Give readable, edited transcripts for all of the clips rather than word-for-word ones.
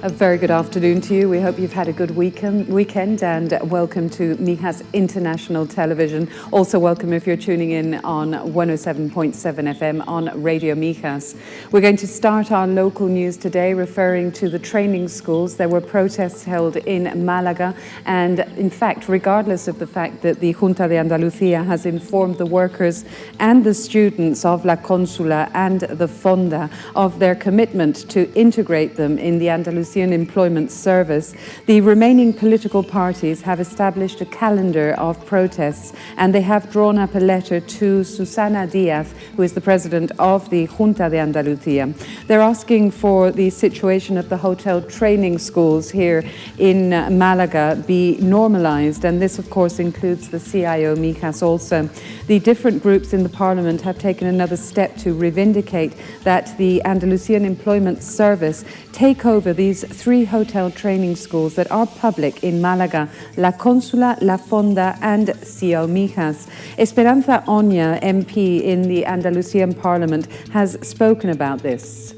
A very good afternoon to you. We hope you've had a good weekend and welcome to Mijas International Television. Also welcome if you're tuning in on 107.7 FM on Radio Mijas. We're going to start our local news today referring to the training schools. There were protests held in Malaga and in fact, regardless of the fact that the Junta de Andalucía has informed the workers and the students of La Consula and the Fonda of their commitment to integrate them in the Andalusian Employment Service, the remaining political parties have established a calendar of protests and they have drawn up a letter to Susana Díaz, who is the president of the Junta de Andalucía. They're asking for the situation of the hotel training schools here in Malaga be normalized, and this of course includes the CIO Mijas also. The different groups in the parliament have taken another step to reivindicate that the Andalusian Employment Service take over these three hotel training schools that are public in Malaga: La Consula, La Fonda and CIO Mijas. Esperanza Oña, MP in the Andalusian Parliament, has spoken about this.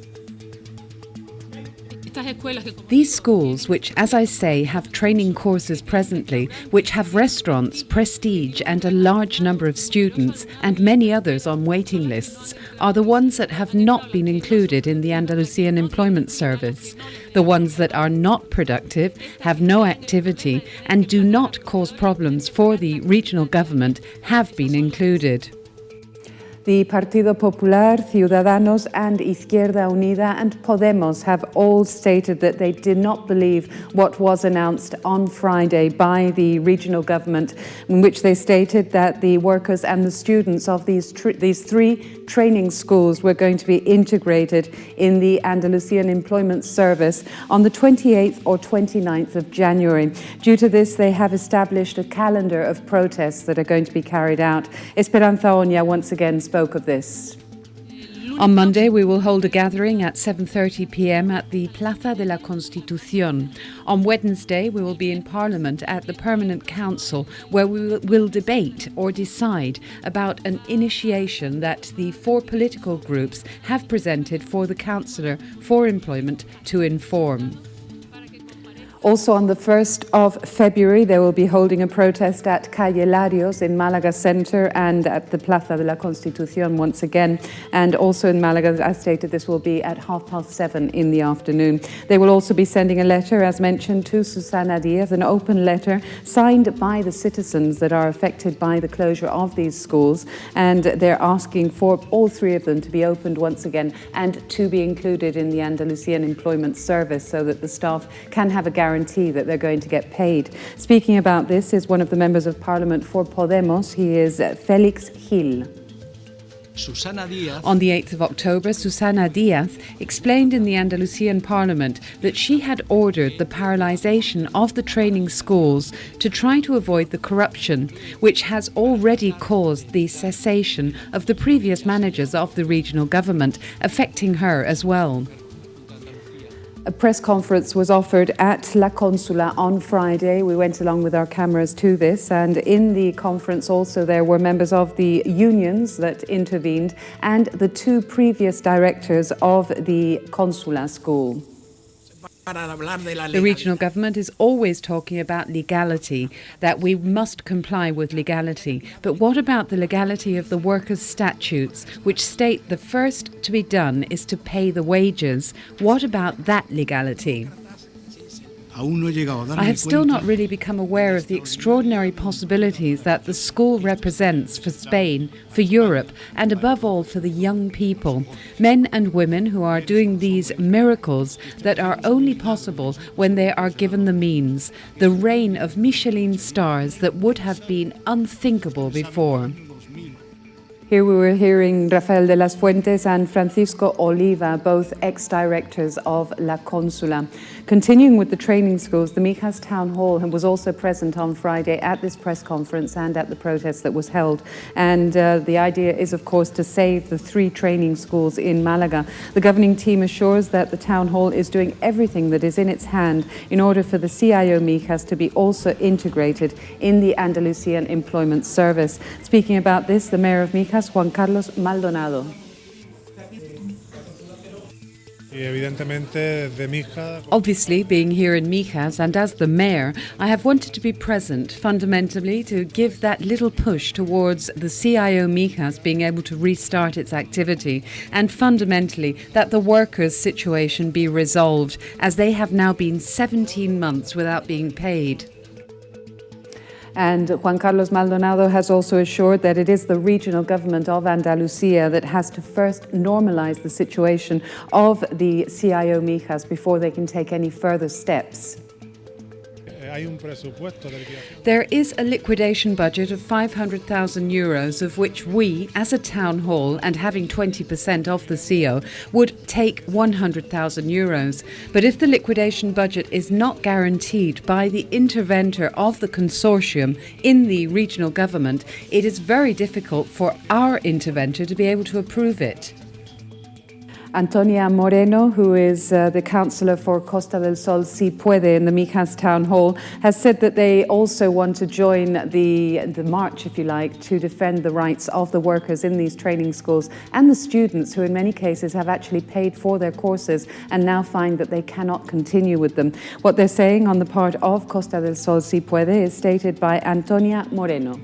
These schools, which, as I say, have training courses presently, which have restaurants, prestige and a large number of students and many others on waiting lists, are the ones that have not been included in the Andalusian Employment Service. The ones that are not productive, have no activity and do not cause problems for the regional government have been included. The Partido Popular, Ciudadanos and Izquierda Unida and Podemos have all stated that they did not believe what was announced on Friday by the regional government, in which they stated that the workers and the students of these three training schools were going to be integrated in the Andalusian Employment Service on the 28th or 29th of January. Due to this, they have established a calendar of protests that are going to be carried out. Esperanza Oña once again spoke of this. On Monday, we will hold a gathering at 7:30 p.m. at the Plaza de la Constitución. On Wednesday, we will be in Parliament at the Permanent Council, where we will debate or decide about an initiation that the four political groups have presented for the Councillor for Employment to inform. Also on the 1st of February, they will be holding a protest at Calle Larios in Malaga Centre and at the Plaza de la Constitución once again. And also in Malaga, as stated, this will be at 7:30 in the afternoon. They will also be sending a letter, as mentioned, to Susana Díaz, an open letter signed by the citizens that are affected by the closure of these schools. And they're asking for all three of them to be opened once again and to be included in the Andalusian Employment Service so that the staff can have a guarantee that they're going to get paid. Speaking about this is one of the members of Parliament for Podemos. He is Félix Gil. On the 8th of October, Susana Díaz explained in the Andalusian Parliament that she had ordered the paralysation of the training schools to try to avoid the corruption, which has already caused the cessation of the previous managers of the regional government, affecting her as well. A press conference was offered at La Consula on Friday. We went along with our cameras to this, and in the conference also there were members of the unions that intervened and the two previous directors of the Consula school. The regional government is always talking about legality, that we must comply with legality. But what about the legality of the workers' statutes, which state the first to be done is to pay the wages? What about that legality? I have still not really become aware of the extraordinary possibilities that the school represents for Spain, for Europe, and above all for the young people, men and women who are doing these miracles that are only possible when they are given the means, the reign of Michelin stars that would have been unthinkable before. Here we were hearing Rafael de las Fuentes and Francisco Oliva, both ex-directors of La Consula. Continuing with the training schools, the Mijas Town Hall was also present on Friday at this press conference and at the protest that was held. And the idea is, of course, to save the three training schools in Malaga. The governing team assures that the Town Hall is doing everything that is in its hand in order for the CIO Mijas to be also integrated in the Andalusian Employment Service. Speaking about this, the Mayor of Mijas, Juan Carlos Maldonado. Obviously, being here in Mijas and as the mayor, I have wanted to be present fundamentally to give that little push towards the CIO Mijas being able to restart its activity, and fundamentally that the workers' situation be resolved, as they have now been 17 months without being paid. And Juan Carlos Maldonado has also assured that it is the regional government of Andalusia that has to first normalise the situation of the CIO Mijas before they can take any further steps. There is a liquidation budget of €500,000, of which we, as a town hall and having 20% of the CO, would take €100,000. But if the liquidation budget is not guaranteed by the interventor of the consortium in the regional government, it is very difficult for our interventor to be able to approve it. Antonia Moreno, who is the councillor for Costa del Sol Si Puede in the Mijas Town Hall, has said that they also want to join the march, if you like, to defend the rights of the workers in these training schools and the students who in many cases have actually paid for their courses and now find that they cannot continue with them. What they're saying on the part of Costa del Sol Si Puede is stated by Antonia Moreno.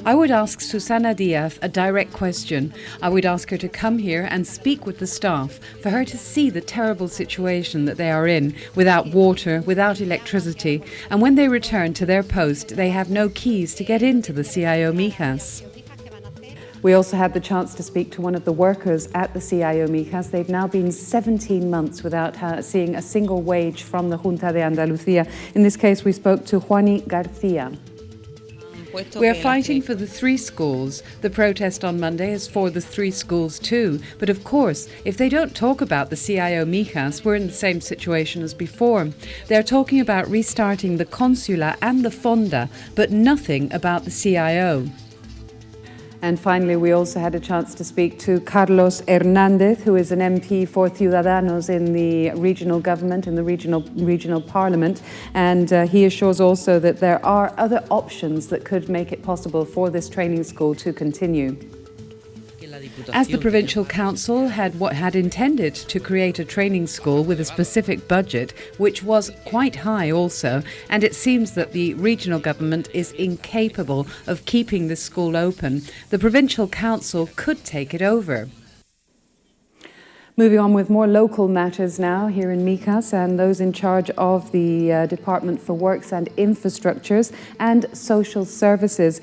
I would ask Susana Diaz a direct question. I would ask her to come here and speak with the staff, for her to see the terrible situation that they are in, without water, without electricity, and when they return to their post, they have no keys to get into the CIO Mijas. We also had the chance to speak to one of the workers at the CIO Mijas. They've now been 17 months without seeing a single wage from the Junta de Andalucía. In this case, we spoke to Juani Garcia. We are fighting for the 3 schools. The protest on Monday is for the 3 schools too. But of course, if they don't talk about the CIO Mijas, we're in the same situation as before. They're talking about restarting the Consula and the Fonda, but nothing about the CIO. And finally, we also had a chance to speak to Carlos Hernández, who is an MP for Ciudadanos in the regional government, in the regional parliament. And he assures also that there are other options that could make it possible for this training school to continue. As the Provincial Council had intended to create a training school with a specific budget, which was quite high also, and it seems that the regional government is incapable of keeping this school open, the Provincial Council could take it over. Moving on with more local matters now here in Mijas, and those in charge of the Department for Works and Infrastructures and Social Services.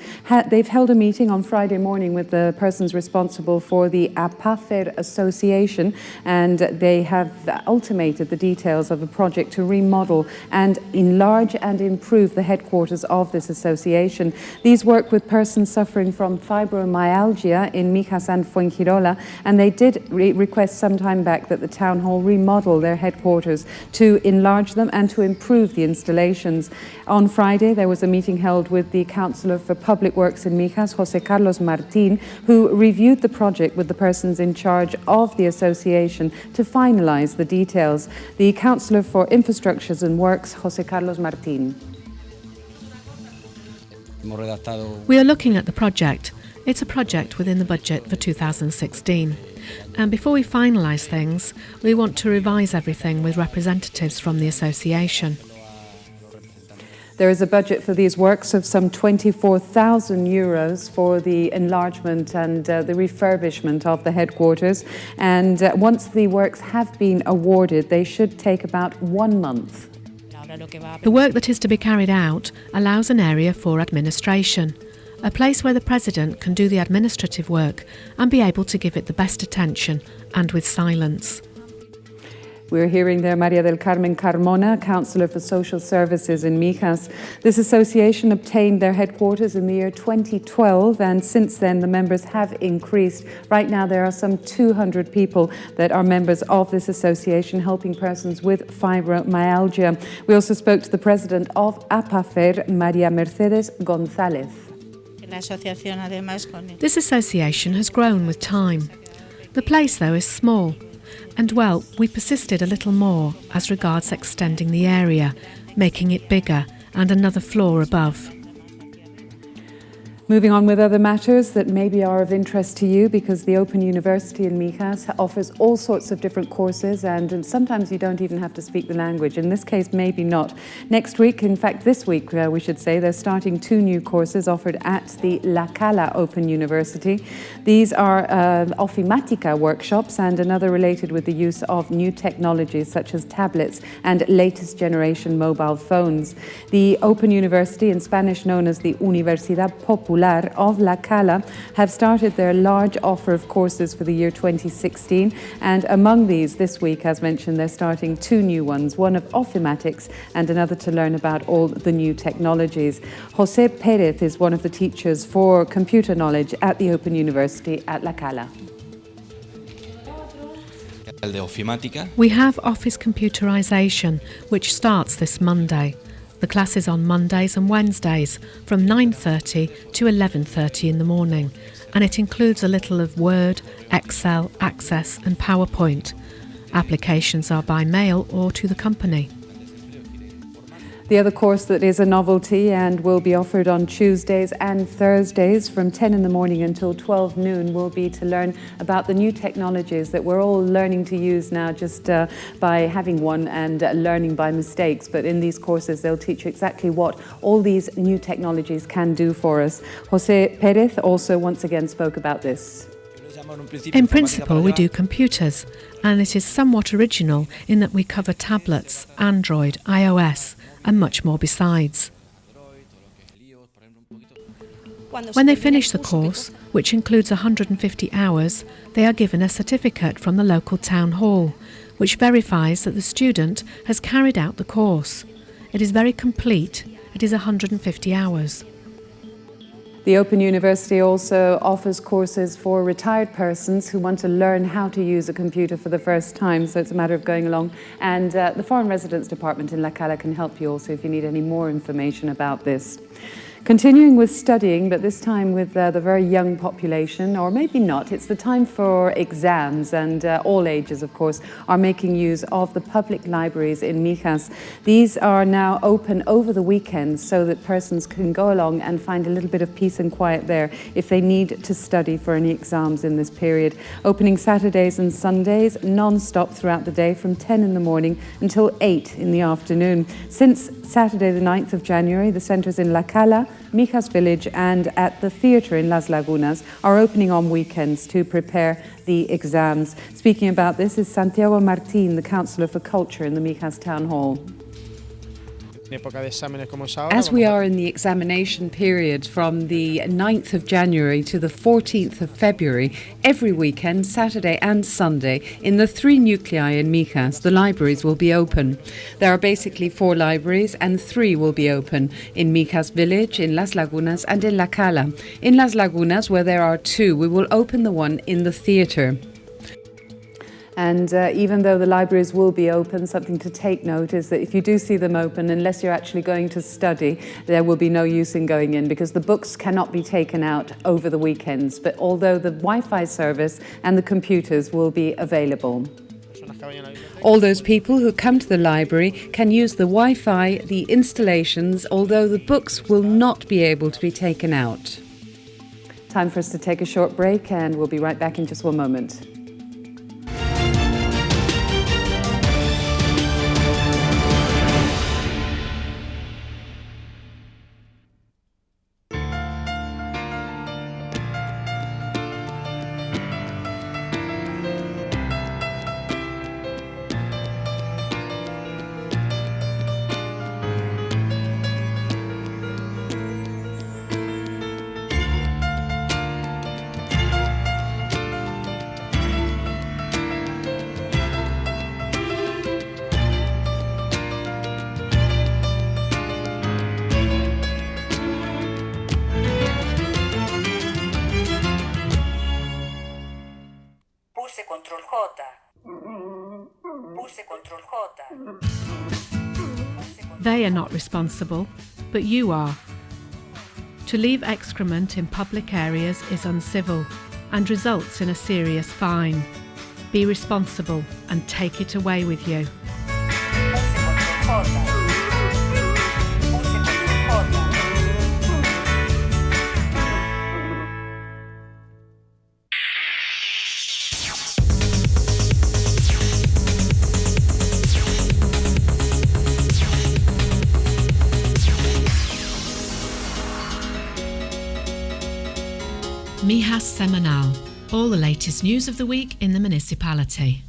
They've held a meeting on Friday morning with the persons responsible for the APAFER Association, and they have ultimated the details of a project to remodel and enlarge and improve the headquarters of this association. These work with persons suffering from fibromyalgia in Mijas and Fuengirola, and they did request some time back that the town hall remodel their headquarters to enlarge them and to improve the installations. On Friday, there was a meeting held with the Councillor for Public Works in Mijas, José Carlos Martín, who reviewed the project with the persons in charge of the association to finalise the details. The Councillor for Infrastructures and Works, José Carlos Martín. We are looking at the project. It's a project within the budget for 2016. And before we finalise things, we want to revise everything with representatives from the association. There is a budget for these works of some €24,000 for the enlargement and the refurbishment of the headquarters. And once the works have been awarded, they should take about 1 month. The work that is to be carried out allows an area for administration, a place where the President can do the administrative work and be able to give it the best attention and with silence. We're hearing there Maria del Carmen Carmona, Councillor for Social Services in Mijas. This association obtained their headquarters in the year 2012, and since then the members have increased. Right now there are some 200 people that are members of this association helping persons with fibromyalgia. We also spoke to the President of APAFER, Maria Mercedes González. This association has grown with time. The place, though, is small. And, well, we persisted a little more as regards extending the area, making it bigger and another floor above. Moving on with other matters that maybe are of interest to you, because the Open University in Mijas offers all sorts of different courses, and sometimes you don't even have to speak the language. In this case, maybe not. Next week, in fact this week we should say, they're starting 2 new courses offered at the La Cala Open University. These are ofimática workshops and another related with the use of new technologies such as tablets and latest generation mobile phones. The Open University, in Spanish known as the Universidad Popular of La Cala, have started their large offer of courses for the year 2016, and among these this week, as mentioned, they're starting 2 new ones, one of ofimátics and another to learn about all the new technologies. José Pérez is one of the teachers for computer knowledge at the Open University at La Cala. We have office computerization, which starts this Monday. The class is on Mondays and Wednesdays from 9:30 to 11:30 in the morning, and it includes a little of Word, Excel, Access and PowerPoint. Applications are by mail or to the company. The other course that is a novelty and will be offered on Tuesdays and Thursdays from 10 in the morning until 12 noon will be to learn about the new technologies that we're all learning to use now just by having one and learning by mistakes. But in these courses, they'll teach you exactly what all these new technologies can do for us. José Pérez also once again spoke about this. In principle, we do computers, and it is somewhat original in that we cover tablets, Android, iOS, and much more besides. When they finish the course, which includes 150 hours, they are given a certificate from the local town hall, which verifies that the student has carried out the course. It is very complete. It is 150 hours. The Open University also offers courses for retired persons who want to learn how to use a computer for the first time, so it's a matter of going along. And the Foreign Residence Department in La Cala can help you also if you need any more information about this. Continuing with studying, but this time with the very young population, or maybe not, it's the time for exams, and all ages, of course, are making use of the public libraries in Mijas. These are now open over the weekends so that persons can go along and find a little bit of peace and quiet there if they need to study for any exams in this period. Opening Saturdays and Sundays, non-stop throughout the day from 10 in the morning until 8 in the afternoon. Since Saturday the 9th of January, the centres in La Cala, Mijas Village and at the theatre in Las Lagunas are opening on weekends to prepare the exams. Speaking about this is Santiago Martín, the Councillor for Culture in the Mijas Town Hall. As we are in the examination period from the 9th of January to the 14th of February, every weekend, Saturday and Sunday, in the 3 nuclei in Mijas, the libraries will be open. There are basically 4 libraries and 3 will be open in Mijas Village, in Las Lagunas and in La Cala. In Las Lagunas, where there are 2, we will open the one in the theatre. And even though the libraries will be open, something to take note is that if you do see them open, unless you're actually going to study, there will be no use in going in because the books cannot be taken out over the weekends. But although the Wi-Fi service and the computers will be available. All those people who come to the library can use the Wi-Fi, the installations, although the books will not be able to be taken out. Time for us to take a short break, and we'll be right back in just one moment. Pulse Control J. Pulse Control J. They are not responsible, but you are. To leave excrement in public areas is uncivil and results in a serious fine. Be responsible and take it away with you. Pulse Control J. Pulse Control J. Mijas SEMANAL, all the latest news of the week in the municipality.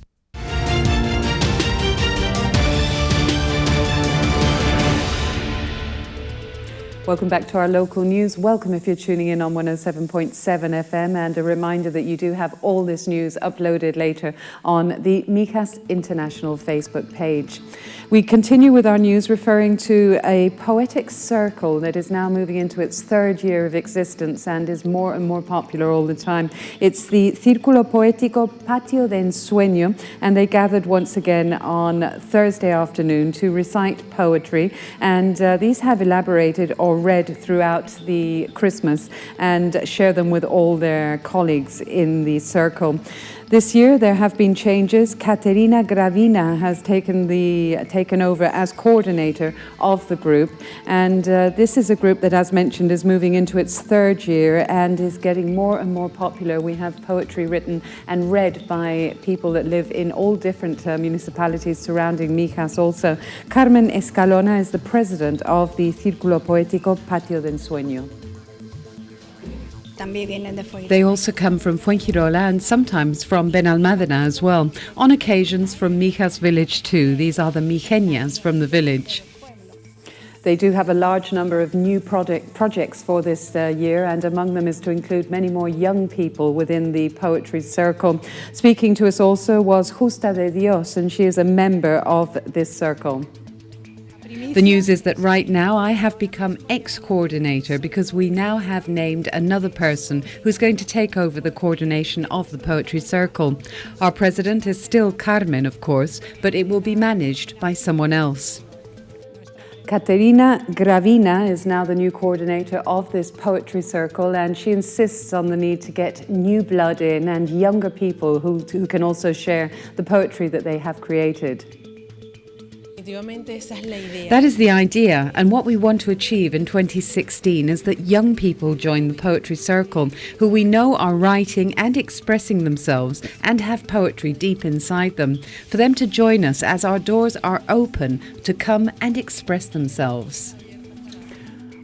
Welcome back to our local news. Welcome if you're tuning in on 107.7 FM, and a reminder that you do have all this news uploaded later on the Mijas International Facebook page. We continue with our news referring to a poetic circle that is now moving into its third year of existence and is more and more popular all the time. It's the Círculo Poético Patio de Ensueño, and they gathered once again on Thursday afternoon to recite poetry, and these have elaborated or read throughout the Christmas and share them with all their colleagues in the circle. This year there have been changes. Caterina Gravina has taken over as coordinator of the group, and this is a group that, as mentioned, is moving into its third year and is getting more and more popular. We have poetry written and read by people that live in all different municipalities surrounding Mijas also. Carmen Escalona is the president of the Círculo Poético Patio de Ensueño. They also come from Fuengirola and sometimes from Benalmádena as well. On occasions from Mijas village too. These are the Mijeñas from the village. They do have a large number of new projects for this year, and among them is to include many more young people within the poetry circle. Speaking to us also was Justa de Dios, and she is a member of this circle. The news is that right now I have become ex-coordinator because we now have named another person who's going to take over the coordination of the poetry circle. Our president is still Carmen, of course, but it will be managed by someone else. Caterina Gravina is now the new coordinator of this poetry circle, and she insists on the need to get new blood in and younger people who can also share the poetry that they have created. That is the idea, and what we want to achieve in 2016 is that young people join the poetry circle who we know are writing and expressing themselves and have poetry deep inside them, for them to join us as our doors are open to come and express themselves.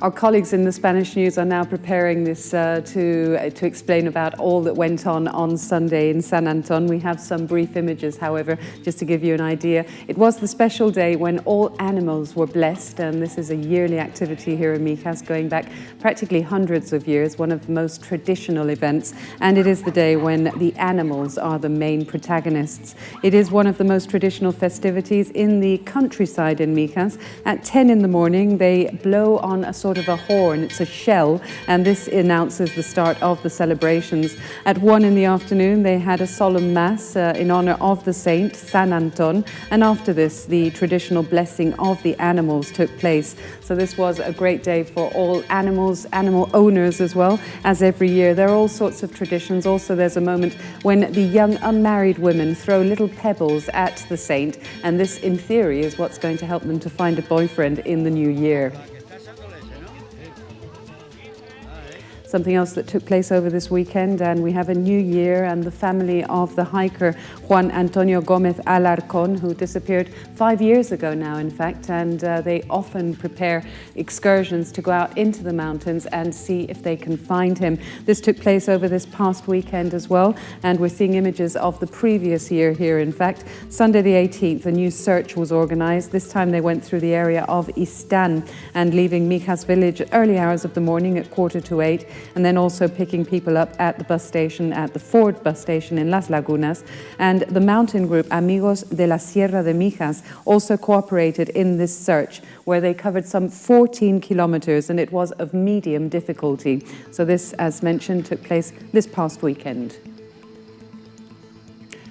Our colleagues in the Spanish news are now preparing this to explain about all that went on Sunday in San Anton. We have some brief images, however, just to give you an idea. It was the special day when all animals were blessed, and this is a yearly activity here in Mijas going back practically hundreds of years, one of the most traditional events, and it is the day when the animals are the main protagonists. It is one of the most traditional festivities in the countryside in Mijas. At 10 in the morning, they blow on a sort of a horn. It's a shell, and this announces the start of the celebrations. At 1 in the afternoon, they had a solemn mass in honor of the saint, San Anton, and after this, the traditional blessing of the animals took place. So this was a great day for all animals, animal owners as well, as every year. There are all sorts of traditions. Also, there's a moment when the young unmarried women throw little pebbles at the saint, and this, in theory, is what's going to help them to find a boyfriend in the new year. Something else that took place over this weekend, and we have a new year, and the family of the hiker Juan Antonio Gómez Alarcón, who disappeared 5 years ago now, in fact, and they often prepare excursions to go out into the mountains and see if they can find him. This took place over this past weekend as well, and we're seeing images of the previous year here, in fact. Sunday the 18th, a new search was organised. This time they went through the area of Istán and leaving Mijas village at early hours of the morning at 7:45, and then also picking people up at the bus station, at the Ford bus station in Las Lagunas. And the mountain group Amigos de la Sierra de Mijas also cooperated in this search, where they covered some 14 kilometers, and it was of medium difficulty. So this, as mentioned, took place this past weekend.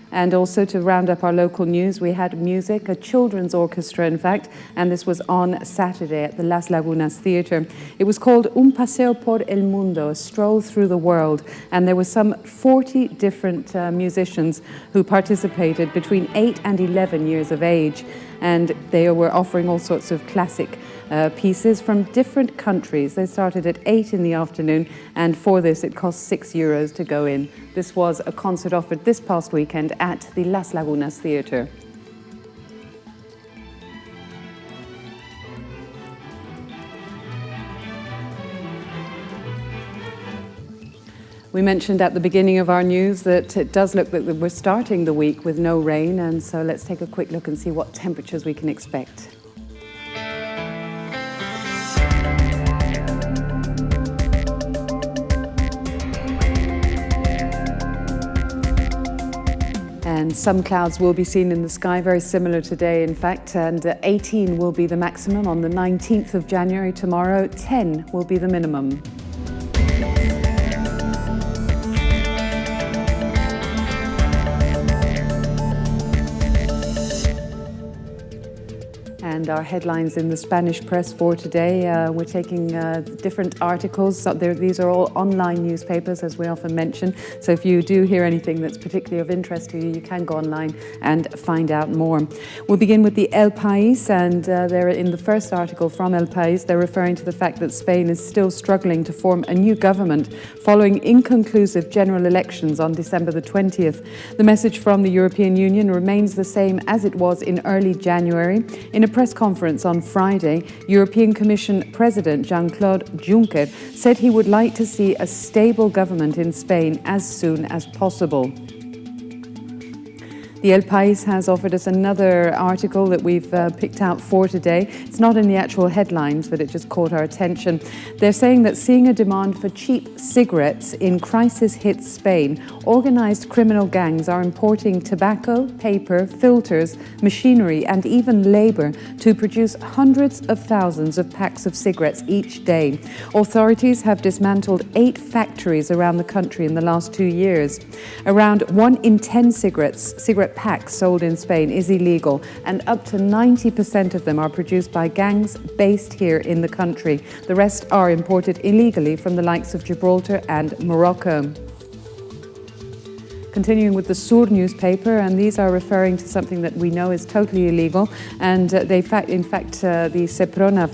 And also, to round up our local news, we had music, a children's orchestra in fact, and this was on Saturday at the Las Lagunas Theatre. It was called Un Paseo por el Mundo, a stroll through the world, and there were some 40 different musicians who participated between 8 and 11 years of age, and they were offering all sorts of classic pieces from different countries. They started at 8 in the afternoon, and for this it cost €6 to go in. This was a concert offered this past weekend at the Las Lagunas Theatre. We mentioned at the beginning of our news that it does look that we're starting the week with no rain, and so let's take a quick look and see what temperatures we can expect. And some clouds will be seen in the sky, very similar today, in fact, and 18 will be the maximum on the 19th of January tomorrow, 10 will be the minimum. And our headlines in the Spanish press for today, we're taking different articles. So these are all online newspapers, as we often mention. So if you do hear anything that's particularly of interest to you, you can go online and find out more. We'll begin with the El País, and they're in the first article from El País. They're referring to the fact that Spain is still struggling to form a new government following inconclusive general elections on December the 20th. The message from the European Union remains the same as it was in early January. In a press conference on Friday, European Commission President Jean-Claude Juncker said he would like to see a stable government in Spain as soon as possible. The El País has offered us another article that we've picked out for today. It's not in the actual headlines, but it just caught our attention. They're saying that seeing a demand for cheap cigarettes in crisis-hit Spain, organised criminal gangs are importing tobacco, paper, filters, machinery and even labour to produce hundreds of thousands of packs of cigarettes each day. Authorities have dismantled 8 factories around the country in the last 2 years. Around 1 in 10 cigarette packs sold in Spain is illegal, and up to 90% of them are produced by gangs based here in the country. The rest are imported illegally from the likes of Gibraltar and Morocco. Continuing with the Sur newspaper, and these are referring to something that we know is totally illegal, and the Seprona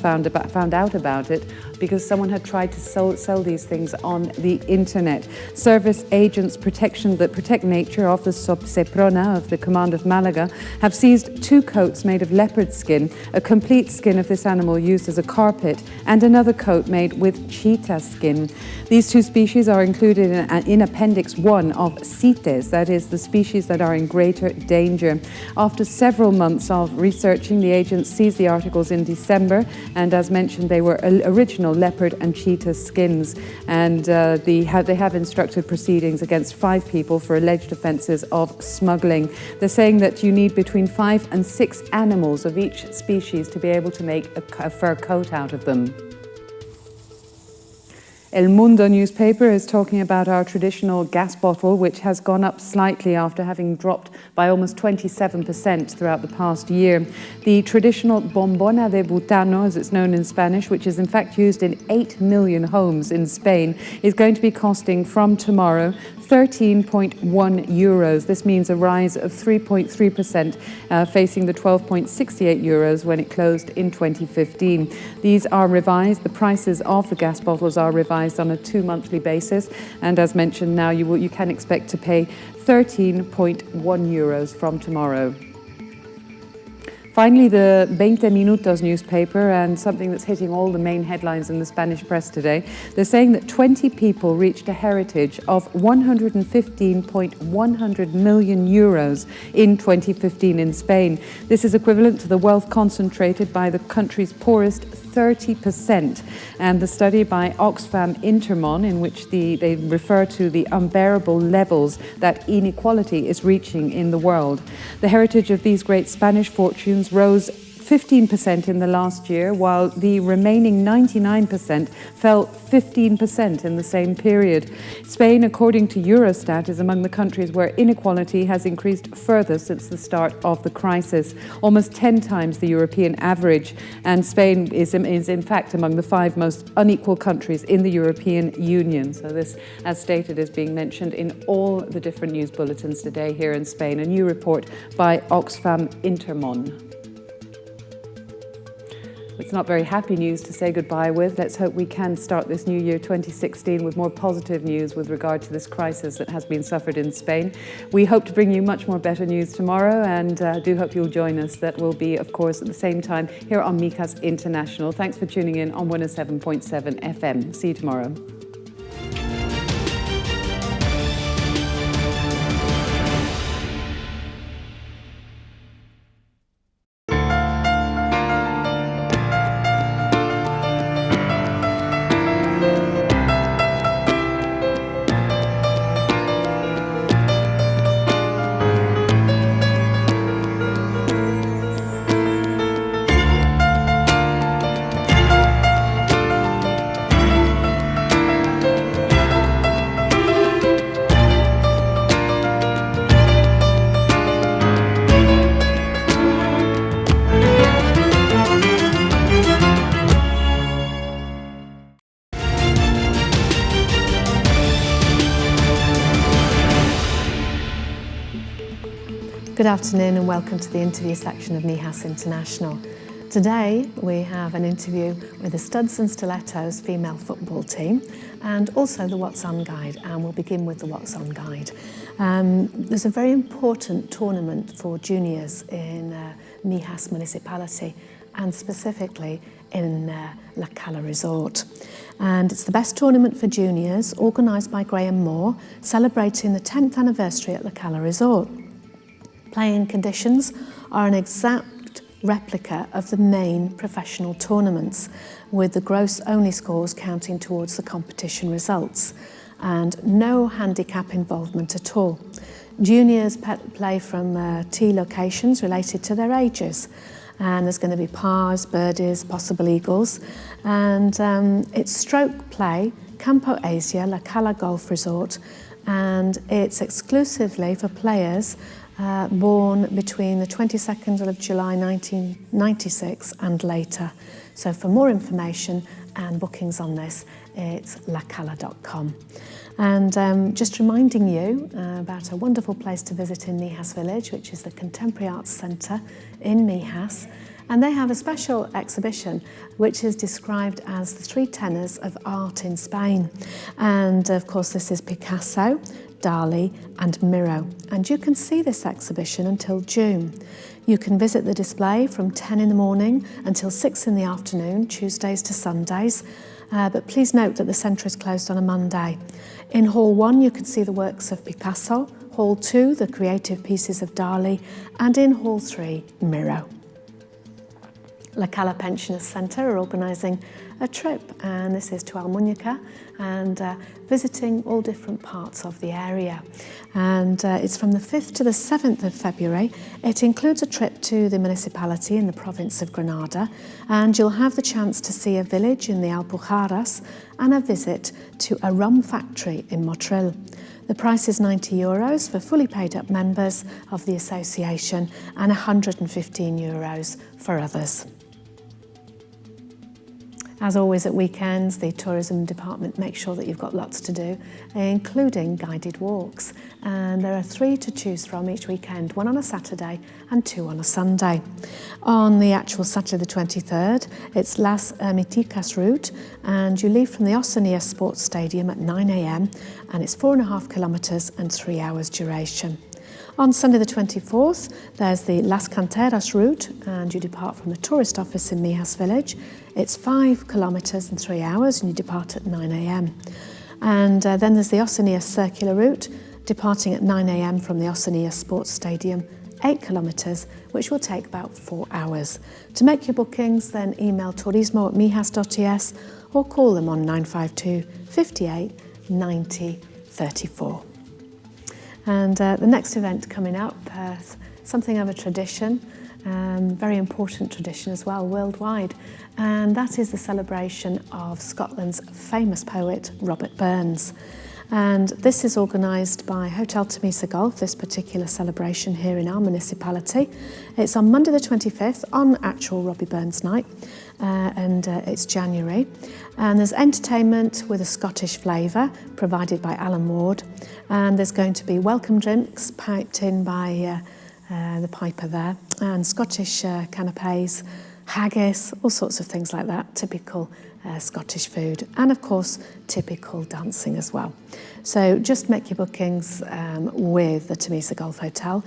found out about it because someone had tried to sell these things on the internet. Service agents that protect nature of the Seprona of the Command of Malaga have seized 2 coats made of leopard skin, a complete skin of this animal used as a carpet, and another coat made with cheetah skin. These 2 species are included in Appendix 1 of CITES, that is, the species that are in greater danger. After several months of researching, the agents seized the articles in December, and as mentioned, they were original leopard and cheetah skins, and they have instructed proceedings against 5 people for alleged offences of smuggling. They're saying that you need between 5 and 6 animals of each species to be able to make a fur coat out of them. El Mundo newspaper is talking about our traditional gas bottle, which has gone up slightly after having dropped by almost 27% throughout the past year. The traditional bombona de butano, as it's known in Spanish, which is in fact used in 8 million homes in Spain, is going to be costing from tomorrow 13.1 euros. This means a rise of 3.3%, facing the 12.68 euros when it closed in 2015. These are revised. The prices of the gas bottles are revised on a 2-monthly basis, and as mentioned, now you can expect to pay 13.1 euros from tomorrow. Finally, the 20 Minutos newspaper, and something that's hitting all the main headlines in the Spanish press today. They're saying that 20 people reached a heritage of 115.100 million euros in 2015 in Spain. This is equivalent to the wealth concentrated by the country's poorest 30%. And the study by Oxfam Intermon, in which they refer to the unbearable levels that inequality is reaching in the world. The heritage of these great Spanish fortunes rose 15% in the last year, while the remaining 99% fell 15% in the same period. Spain, according to Eurostat, is among the countries where inequality has increased further since the start of the crisis, almost 10 times the European average. And Spain is in fact among the 5 most unequal countries in the European Union. So this, as stated, is being mentioned in all the different news bulletins today here in Spain. A new report by Oxfam Intermon. It's not very happy news to say goodbye with. Let's hope we can start this new year 2016 with more positive news with regard to this crisis that has been suffered in Spain. We hope to bring you much more better news tomorrow, and do hope you'll join us. That will be, of course, at the same time here on Mijas International. Thanks for tuning in on 107.7 FM. See you tomorrow. Good afternoon and welcome to the interview section of Mijas International. Today we have an interview with the Studs and Stilettos female football team and also the What's On guide, and we'll begin with the What's On guide. There's a very important tournament for juniors in Mijas municipality and specifically in La Cala Resort. And it's the best tournament for juniors organised by Graham Moore, celebrating the 10th anniversary at La Cala Resort. Playing conditions are an exact replica of the main professional tournaments, with the gross only scores counting towards the competition results and no handicap involvement at all. Juniors play from tee locations related to their ages, and there's going to be pars, birdies, possible eagles, and it's stroke play, Campo Asia, La Cala Golf Resort, and it's exclusively for players born between the 22nd of July 1996 and later. So for more information and bookings on this, it's lacala.com. And just reminding you about a wonderful place to visit in Mijas Village, which is the Contemporary Arts Centre in Mijas. And they have a special exhibition which is described as the three tenors of art in Spain. And of course this is Picasso, Dali and Miro, and you can see this exhibition until June. You can visit the display from 10 in the morning until 6 in the afternoon, Tuesdays to Sundays, but please note that the centre is closed on a Monday. In Hall 1 you can see the works of Picasso, Hall 2 the creative pieces of Dali, and in Hall 3 Miro. La Cala Pensioners Centre are organising a trip, and this is to Almuñécar, and visiting all different parts of the area. And it's from the 5th to the 7th of February. It includes a trip to the municipality in the province of Granada, and you'll have the chance to see a village in the Alpujarras and a visit to a rum factory in Motril. The price is €90 for fully paid up members of the association and €115 for others. As always at weekends, the tourism department makes sure that you've got lots to do, including guided walks. And there are 3 to choose from each weekend, 1 on a Saturday and 2 on a Sunday. On the actual Saturday the 23rd, it's Las Ermiticas route, and you leave from the Oceania Sports Stadium at 9 a.m. and it's 4.5 kilometres and 3 hours duration. On Sunday the 24th, there's the Las Canteras route, and you depart from the tourist office in Mijas Village. It's 5 kilometres and 3 hours, and you depart at 9 a.m. And then there's the Oceania circular route, departing at 9 a.m. from the Oceania Sports Stadium, 8 kilometres, which will take about 4 hours. To make your bookings, then email turismo@mijas.es or call them on 952 58 90 34. And the next event coming up, something of a tradition, very important tradition as well, worldwide, and that is the celebration of Scotland's famous poet, Robert Burns. And this is organised by Hotel Temesa Golf, this particular celebration here in our municipality. It's on Monday the 25th, on actual Robbie Burns night, and it's January. And there's entertainment with a Scottish flavour provided by Alan Ward. And there's going to be welcome drinks piped in by the piper there, and Scottish canapés, haggis, all sorts of things like that, typical Scottish food, and of course typical dancing as well. So just make your bookings with the Temesa Golf Hotel.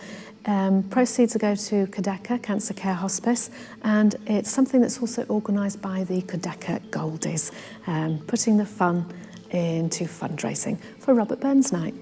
Proceeds will go to Cadeca Cancer Care Hospice, and it's something that's also organised by the Cadeca Goldies, putting the fun into fundraising for Robert Burns Night.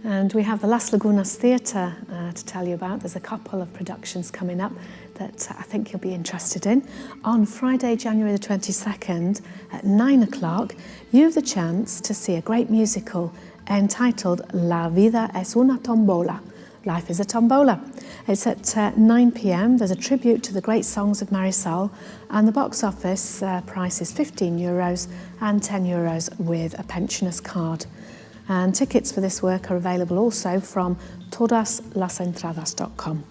And we have the Las Lagunas Theatre to tell you about. There's a couple of productions coming up that I think you'll be interested in. On Friday, January the 22nd at 9 o'clock, you have the chance to see a great musical entitled La Vida es una tombola. Life is a tombola. It's at 9 p.m. There's a tribute to the great songs of Marisol, and the box office price is €15 and €10 with a pensioner's card. And tickets for this work are available also from todaslasentradas.com.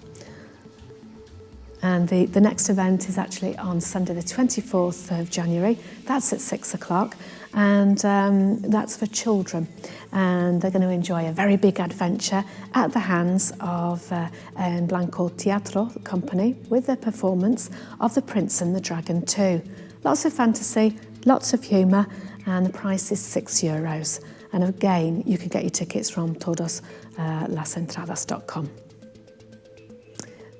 And the next event is actually on Sunday the 24th of January. That's at 6 o'clock. and that's for children. And they're going to enjoy a very big adventure at the hands of Blanco Teatro Company with their performance of The Prince and the Dragon 2. Lots of fantasy, lots of humour, and the price is €6. And again, you can get your tickets from todoslasentradas.com.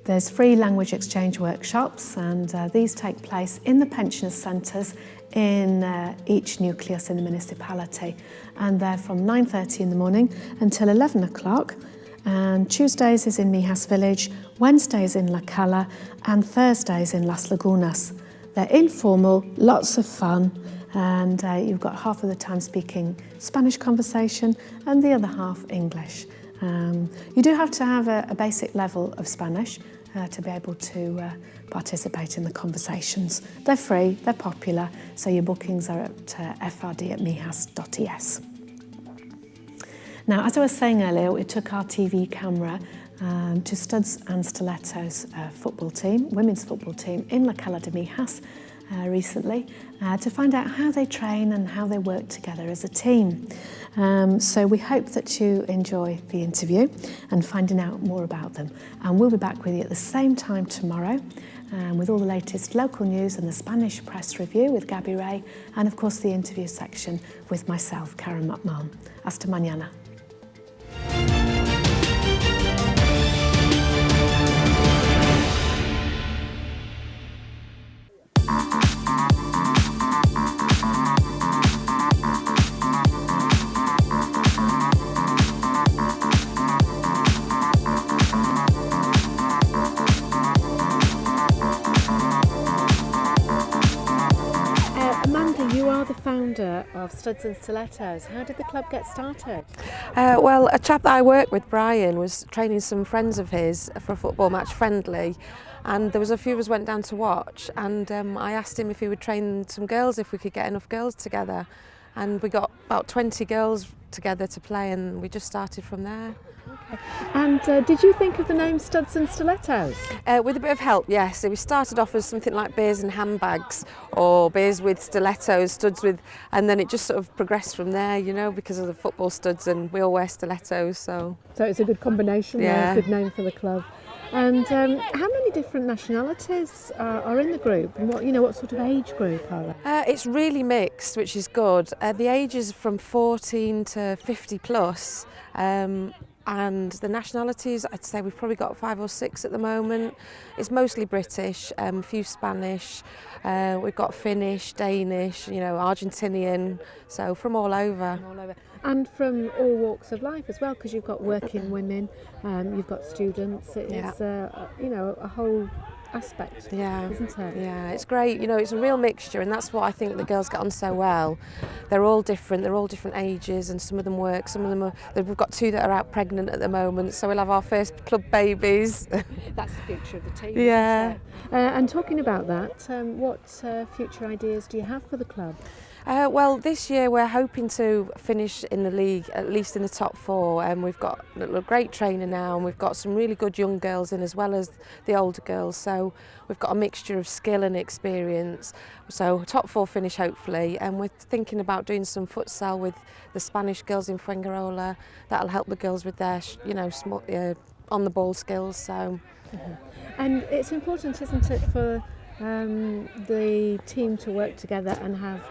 There's free language exchange workshops, and these take place in the pensioners' centres in each nucleus in the municipality, and they're from 9:30 in the morning until 11 o'clock. And Tuesdays is in Mijas Village, Wednesdays in La Cala, and Thursdays in Las Lagunas. They're informal, lots of fun, and you've got half of the time speaking Spanish conversation and the other half English. You do have to have a basic level of Spanish to be able to participate in the conversations. They're free, they're popular, so your bookings are at frd@mijas.es. Now, as I was saying earlier, we took our TV camera to Studs and Stilettos football team, women's football team in La Cala de Mijas recently to find out how they train and how they work together as a team. So we hope that you enjoy the interview and finding out more about them. And we'll be back with you at the same time tomorrow with all the latest local news and the Spanish press review with Gabby Ray, and of course the interview section with myself, Karen McMahon. Hasta mañana. Of Studs and Stilettos. How did the club get started? Well, a chap that I work with, Brian, was training some friends of his for a football match friendly, and there was a few of us went down to watch, and I asked him if he would train some girls, if we could get enough girls together, and we got about 20 girls together to play, and we just started from there. Okay. And did you think of the name Studs and Stilettos? With a bit of help, yes. So we started off as something like beers and handbags, or beers with stilettos, studs with, and then it just sort of progressed from there, you know, because of the football studs, and we all wear stilettos. So it's a good combination, yeah. Good name for the club. And how many different nationalities are in the group, and what sort of age group are they? It's really mixed, which is good. The ages from 14 to 50 plus. And the nationalities, I'd say we've probably got 5 or 6 at the moment. It's mostly British, a few Spanish, we've got Finnish, Danish, Argentinian, so from all over. And from all walks of life as well, because you've got working women, you've got students, it's a whole aspect, isn't it? Yeah, it's great. It's a real mixture, and that's what I think the girls get on so well. They're all different ages, and some of them work, some of them we've got 2 that are out pregnant at the moment, so we'll have our first club babies. That's the future of the team. Yeah. And talking about that, what future ideas do you have for the club? Well, this year we're hoping to finish in the league, at least in the top 4, and we've got a great trainer now, and we've got some really good young girls in as well as the older girls, so we've got a mixture of skill and experience. So top 4 finish hopefully, and we're thinking about doing some futsal with the Spanish girls in Fuengirola. That'll help the girls with their small, on the ball skills. So. Mm-hmm. And it's important, isn't it, for the team to work together and have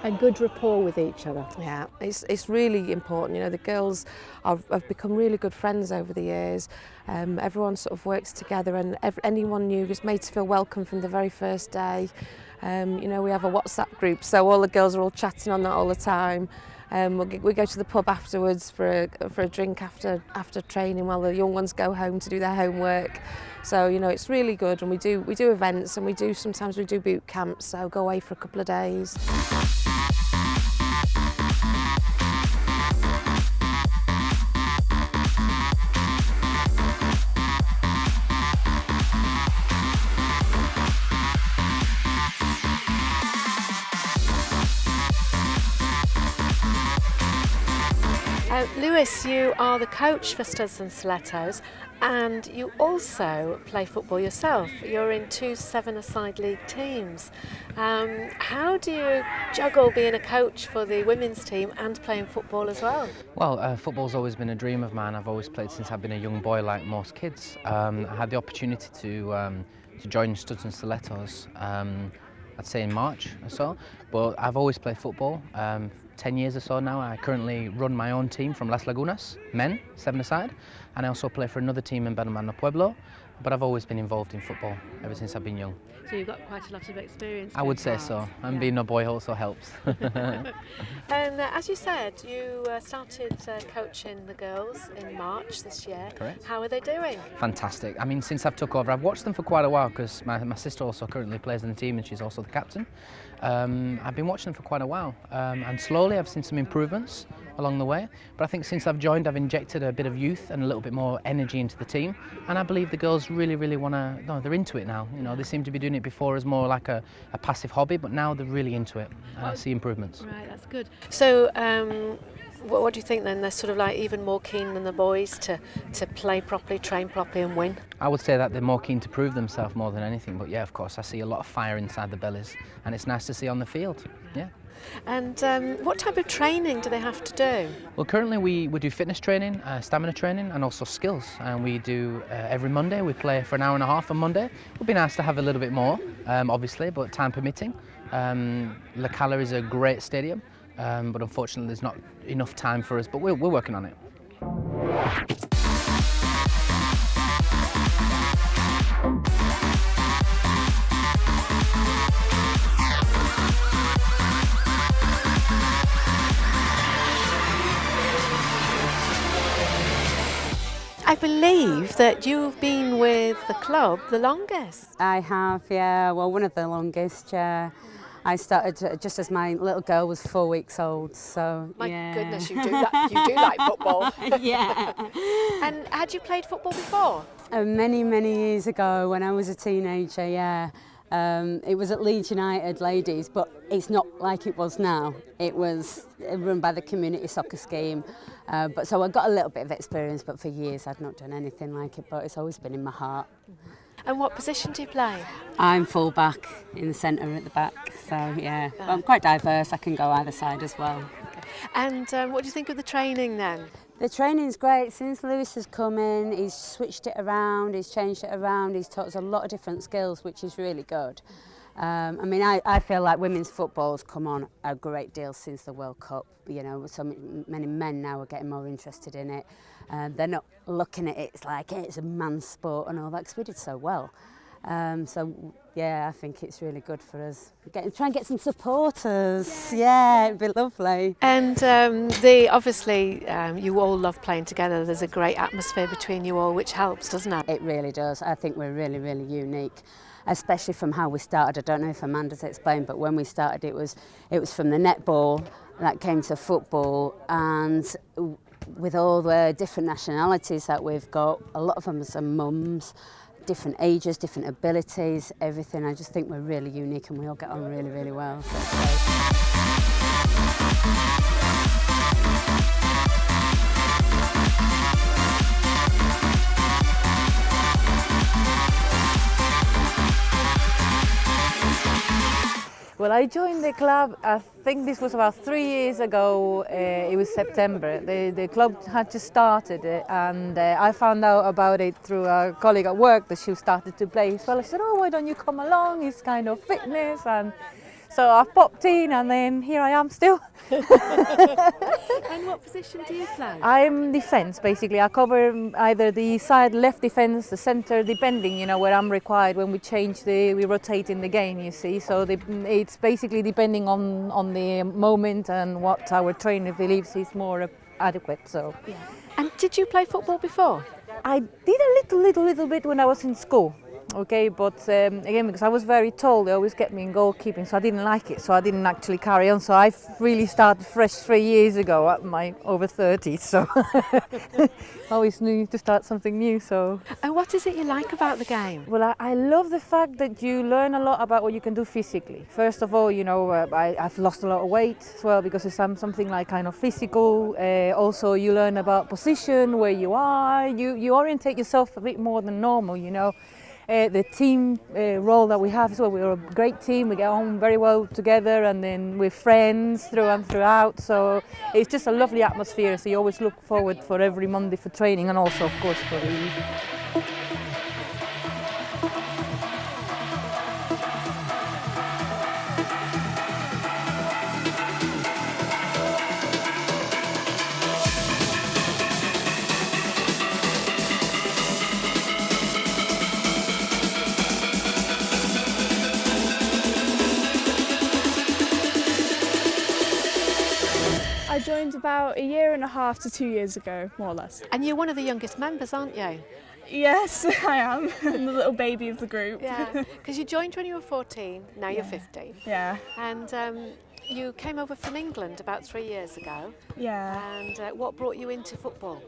a good rapport with each other? Yeah, it's really important. The girls have become really good friends over the years. Everyone sort of works together, and anyone new is made to feel welcome from the very first day. We have a WhatsApp group, so all the girls are all chatting on that all the time. We go to the pub afterwards for a drink after training, while the young ones go home to do their homework. So it's really good, and we do events, and sometimes we do boot camps, so go away for a couple of days. Lewis, you are the coach for Studs and Stilettos, and you also play football yourself. You're in 2 7-a-side league teams. How do you juggle being a coach for the women's team and playing football as well? Well, football's always been a dream of mine. I've always played since I've been a young boy, like most kids. I had the opportunity to join Studs and Stilettos, I'd say in March or so, but I've always played football. 10 years or so now. I currently run my own team from Las Lagunas, men, 7-a-side, and I also play for another team in Benamano Pueblo, but I've always been involved in football ever since I've been young. So you've got quite a lot of experience. I would say so, and being a boy also helps. And as you said, you started coaching the girls in March this year. Correct. How are they doing? Fantastic. I mean, since I've took over, I've watched them for quite a while because my sister also currently plays in the team and she's also the captain. I've been watching them for quite a while, and slowly I've seen some improvements along the way, but I think since I've joined I've injected a bit of youth and a little bit more energy into the team, and I believe the girls really want to, no, they're into it now. You know, they seem to be doing it before as more like a passive hobby, but now they're really into it and I see improvements. Right, that's good. So what do you think then? They're sort of like even more keen than the boys to play properly, train properly and win? I would say that they're more keen to prove themselves more than anything, but yeah, of course, I see a lot of fire inside the bellies and it's nice to see on the field, yeah. And what type of training do they have to do? Well, currently we do fitness training, stamina training and also skills, and we do every Monday. We play for an hour and a half on Monday. It would be nice to have a little bit more, obviously, but time permitting. La Cala is a great stadium, but unfortunately there's not enough time for us, but we're working on it. I believe that you've been with the club the longest. I have, yeah. Well, one of the longest, yeah. I started just as my little girl was 4 weeks old, so My yeah. goodness, you do like football. Yeah. And had you played football before? Many years ago when I was a teenager, yeah. It was at Leeds United ladies, but it's not like it was now. It was run by the community soccer scheme. But so I got a little bit of experience, but for years I'd not done anything like it, but it's always been in my heart. And what position do you play? I'm full back in the centre at the back, so yeah. But I'm quite diverse, I can go either side as well. Okay. And what do you think of the training then? The training's great. Since Lewis has come in, he's switched it around, he's changed it around, he's taught us a lot of different skills, which is really good. I mean, I feel like women's football's come on a great deal since the World Cup. You know, so many men now are getting more interested in it. They're not looking at it, it's like it's a man's sport and all that, because we did so well. So, yeah, I think it's really good for us. Try and get some supporters. Yeah, it'd be lovely. And obviously, you all love playing together. There's a great atmosphere between you all, which helps, doesn't it? It really does. I think we're really unique, especially from how we started. I don't know if Amanda's explained, but when we started, it was from the netball that came to football, and with all the different nationalities that we've got, a lot of them are mums, different ages, different abilities, everything. I just think we're really unique and we all get on really well. So that's great. Well, I joined the club, I think this was about 3 years ago. It was September. The club had just started and I found out about it through a colleague at work that she started to play. So I said, oh, why don't you come along? It's kind of fitness. And so I popped in and then here I am still. And what position do you play? I'm defence, basically. I cover either the side, left defence, the centre, depending, you know, where I'm required. When we rotate in the game, you see. So it's basically depending on the moment and what our trainer believes is more adequate. So. Yeah. And did you play football before? I did a little bit when I was in school. Okay, but again, because I was very tall, they always get me in goalkeeping, so I didn't like it, so I didn't actually carry on. So I really started fresh 3 years ago at my over 30s, so always need to start something new. So. And what is it you like about the game? Well, I love the fact that you learn a lot about what you can do physically. First of all, you know, I've lost a lot of weight as well because it's something like kind of physical. Also, you learn about position, where you are. You orientate yourself a bit more than normal, you know. The team role that we have as well, we're a great team, we get on very well together, and then we're friends through and throughout, so it's just a lovely atmosphere, so you always look forward for every Monday for training and also of course for the I joined about a year and a half to 2 years ago, more or less. And you're one of the youngest members, aren't you? Yes, I am. I'm the little baby of the group. Yeah, because you joined when you were 14, now you're 15. Yeah. And you came over from England about 3 years ago. Yeah. And what brought you into football?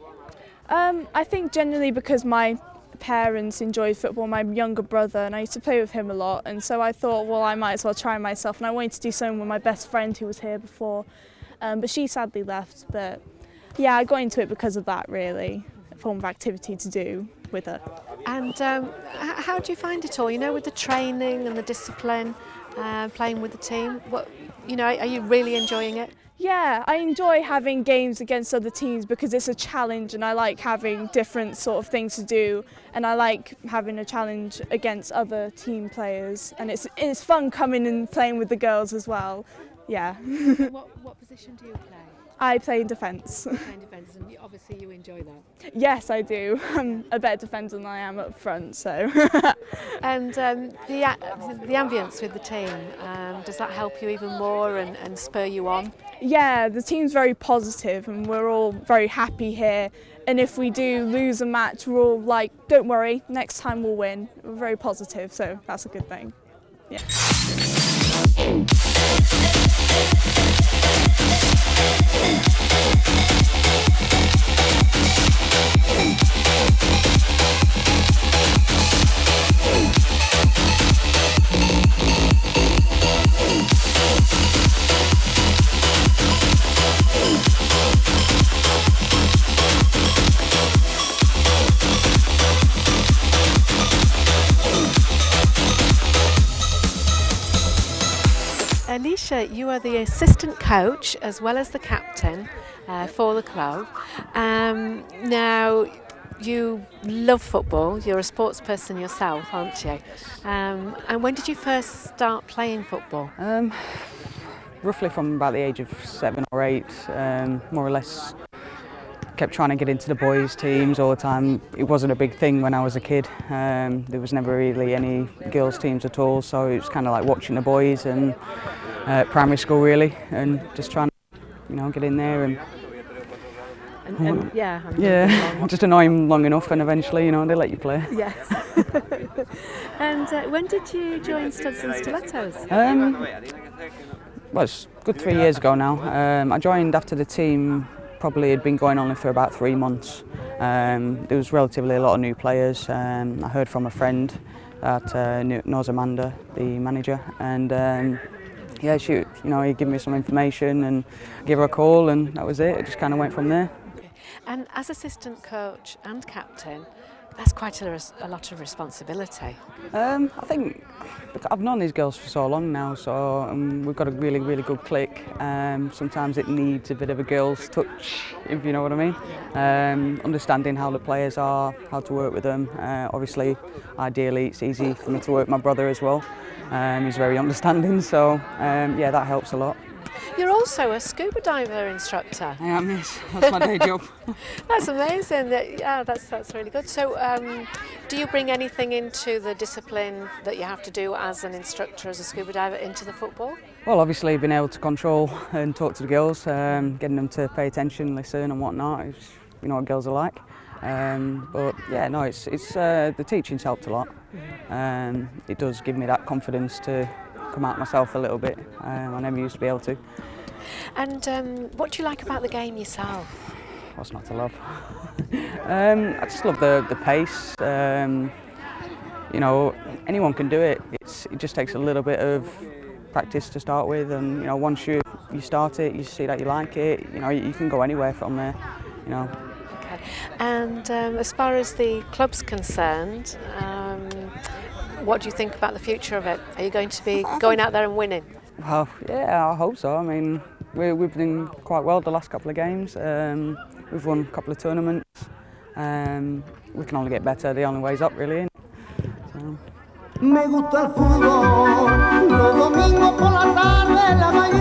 I think generally because my parents enjoyed football, my younger brother, and I used to play with him a lot, and so I thought, well, I might as well try myself, and I wanted to do something with my best friend who was here before. But she sadly left, but yeah, I got into it because of that, really, a form of activity to do with her. And how do you find it all, you know, with the training and the discipline, playing with the team? What, you know, are you really enjoying it? Yeah, I enjoy having games against other teams because it's a challenge, and I like having different sort of things to do, and I like having a challenge against other team players, and it's fun coming and playing with the girls as well. Yeah. What position do you play? I play in defence. You play in defence, and obviously you enjoy that. Yes, I do. I'm a better defender than I am up front, so. And the ambience with the team, does that help you even more and spur you on? Yeah, the team's very positive and we're all very happy here. And if we do lose a match, we're all like, don't worry, next time we'll win. We're very positive, so that's a good thing. Yeah. Alicia, you are the assistant coach as well as the captain for the club. Now, you love football, you're a sports person yourself, aren't you? And when did you first start playing football? Roughly from about the age of 7 or 8, more or less. Kept trying to get into the boys' teams all the time. It wasn't a big thing when I was a kid. There was never really any girls' teams at all, so it was kind of like watching the boys and primary school really, and just trying to, you know, get in there and just annoy them long enough, and eventually, you know, they let you play. Yes. And when did you join Studs and Stilettos? Well, it's a good 3 years ago now. I joined after the team probably had been going only for about 3 months. There was relatively a lot of new players. I heard from a friend that knows Amanda, the manager, and yeah, he gave me some information and gave her a call, and that was it. It just kind of went from there. Okay. And as assistant coach and captain, that's quite a lot of responsibility. I think I've known these girls for so long now, so we've got a really, really good click. Sometimes it needs a bit of a girl's touch, if you know what I mean. Understanding how the players are, how to work with them. Obviously, ideally, it's easy for me to work with my brother as well. He's very understanding, so yeah, that helps a lot. You're also a scuba diver instructor. I am, yes. That's my day job. That's amazing. Yeah, that's really good. So, do you bring anything into the discipline that you have to do as an instructor, as a scuba diver, into the football? Well, obviously, being able to control and talk to the girls, getting them to pay attention, listen and whatnot, is, you know what girls are like. But yeah, no, it's the teaching's helped a lot. It does give me that confidence to come out myself a little bit. I never used to be able to. And what do you like about the game yourself? What's not to love? I just love the pace. You know, anyone can do it. It just takes a little bit of practice to start with, and you know, once you start it, you see that you like it. You know, you can go anywhere from there. You know. Okay. And as far as the club's concerned, what do you think about the future of it? Are you going to be going out there and winning? Well, yeah, I hope so. I mean, we've been quite well the last couple of games. We've won a couple of tournaments. We can only get better. The only way's up, really. So. Me gusta el fútbol, los domingos por la tarde, la mañana.